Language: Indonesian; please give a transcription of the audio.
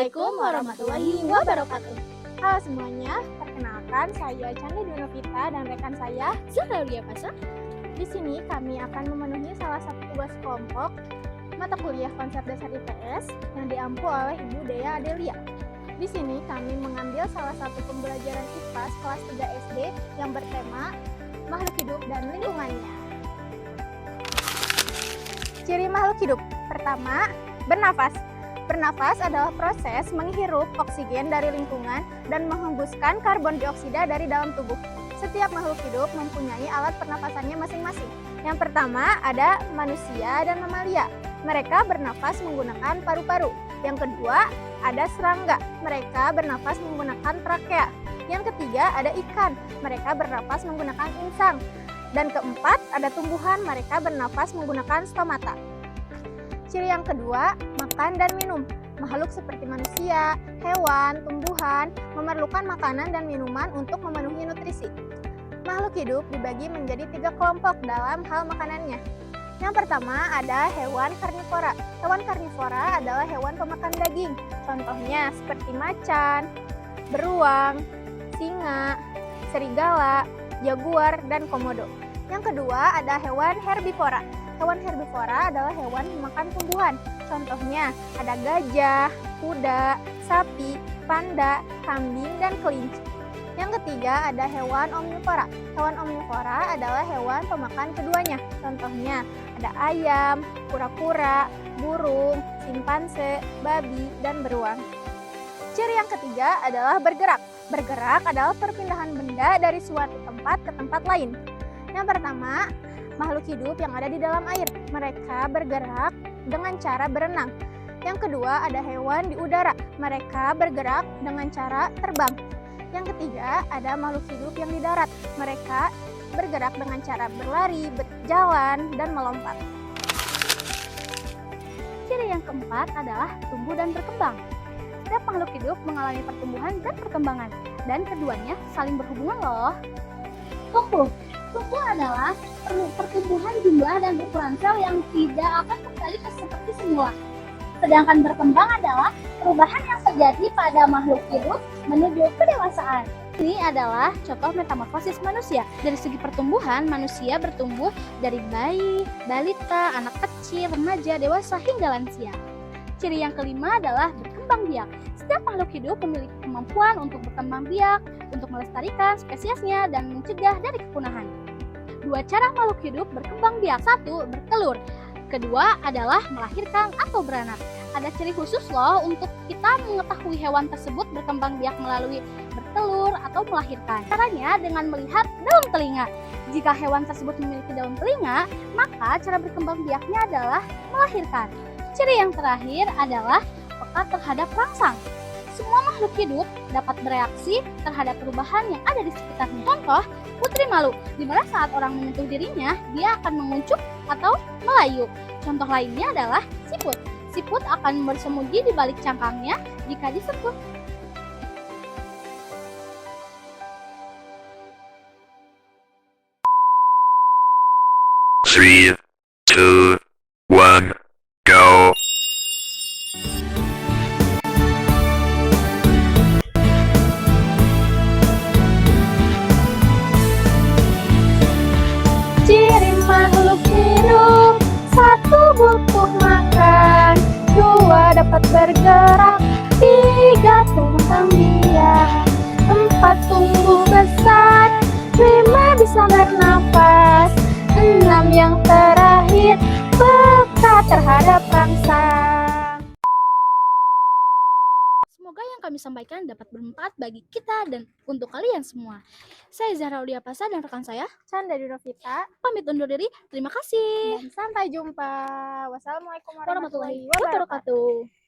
Assalamualaikum warahmatullahi wabarakatuh. Halo semuanya, perkenalkan saya Chandra Dunovita dan rekan saya Zahra Uliapasa. Di sini kami akan memenuhi salah satu tugas kelompok mata kuliah konsep dasar IPS yang diampu oleh Ibu Dea Adelia. Di sini kami mengambil salah satu pembelajaran IPA kelas 3 SD yang bertema makhluk hidup dan lingkungannya. Ciri makhluk hidup. Pertama, bernafas. Bernafas adalah proses menghirup oksigen dari lingkungan dan menghembuskan karbon dioksida dari dalam tubuh. Setiap makhluk hidup mempunyai alat pernapasannya masing-masing. Yang pertama ada manusia dan mamalia. Mereka bernafas menggunakan paru-paru. Yang kedua ada serangga. Mereka bernafas menggunakan trakea. Yang ketiga ada ikan. Mereka bernafas menggunakan insang. Dan keempat ada tumbuhan. Mereka bernafas menggunakan stomata. Ciri yang kedua, makan dan minum. Makhluk seperti manusia, hewan, tumbuhan memerlukan makanan dan minuman untuk memenuhi nutrisi. Makhluk hidup dibagi menjadi 3 kelompok dalam hal makanannya. Yang pertama ada hewan karnivora. Hewan karnivora adalah hewan pemakan daging. Contohnya seperti macan, beruang, singa, serigala, jaguar, dan komodo. Yang kedua ada hewan herbivora. Hewan herbivora adalah hewan pemakan tumbuhan. Contohnya ada gajah, kuda, sapi, panda, kambing, dan kelinci. Yang ketiga ada hewan omnivora. Hewan omnivora adalah hewan pemakan keduanya. Contohnya ada ayam, kura-kura, burung, simpanse, babi, dan beruang. Ciri yang ketiga adalah bergerak. Bergerak adalah perpindahan benda dari suatu tempat ke tempat lain. Yang pertama, makhluk hidup yang ada di dalam air. Mereka bergerak dengan cara berenang. Yang kedua, ada hewan di udara. Mereka bergerak dengan cara terbang. Yang ketiga, ada makhluk hidup yang di darat. Mereka bergerak dengan cara berlari, berjalan, dan melompat. Ciri yang keempat adalah tumbuh dan berkembang. Setiap makhluk hidup mengalami pertumbuhan dan perkembangan, dan keduanya saling berhubungan loh. Tumbuh. Tumbuh adalah pertumbuhan jumlah dan ukuran sel yang tidak akan kembali seperti semula. Sedangkan berkembang adalah perubahan yang terjadi pada makhluk hidup menuju kedewasaan. Ini adalah contoh metamorfosis manusia. Dari segi pertumbuhan, manusia bertumbuh dari bayi, balita, anak kecil, remaja, dewasa, hingga lansia. Ciri yang kelima adalah berkembang biak. Setiap makhluk hidup memiliki kemampuan untuk berkembang biak, untuk melestarikan spesiesnya dan mencegah dari kepunahan. 2 cara makhluk hidup berkembang biak. 1. Bertelur. Kedua adalah melahirkan atau beranak. Ada ciri khusus loh untuk kita mengetahui hewan tersebut berkembang biak melalui bertelur atau melahirkan. Caranya dengan melihat daun telinga. Jika hewan tersebut memiliki daun telinga, maka cara berkembang biaknya adalah melahirkan. Ciri yang terakhir adalah peka terhadap rangsang. Semua makhluk hidup dapat bereaksi terhadap perubahan yang ada di sekitarnya. Contoh, putri malu, di mana saat orang menyentuh dirinya, dia akan menguncup atau melayu. Contoh lainnya adalah siput. Siput akan bersembunyi di balik cangkangnya jika disentuh. Three, two, one, go. Ciri makhluk hidup. 1. Butuh makan. 2. Dapat bergerak. 3. Tumbuh biak. 4. Tumbuh besar. 5. Bisa bernafas. 6. Yang terakhir, peka terhadap rangsang. Semoga yang kami sampaikan dapat bermanfaat bagi kita dan untuk kalian semua. Saya Zahra Uliapasa dan rekan saya Chandra Dunovita, pamit undur diri. Terima kasih. dan sampai jumpa. Wassalamualaikum Warahmatullahi wabarakatuh.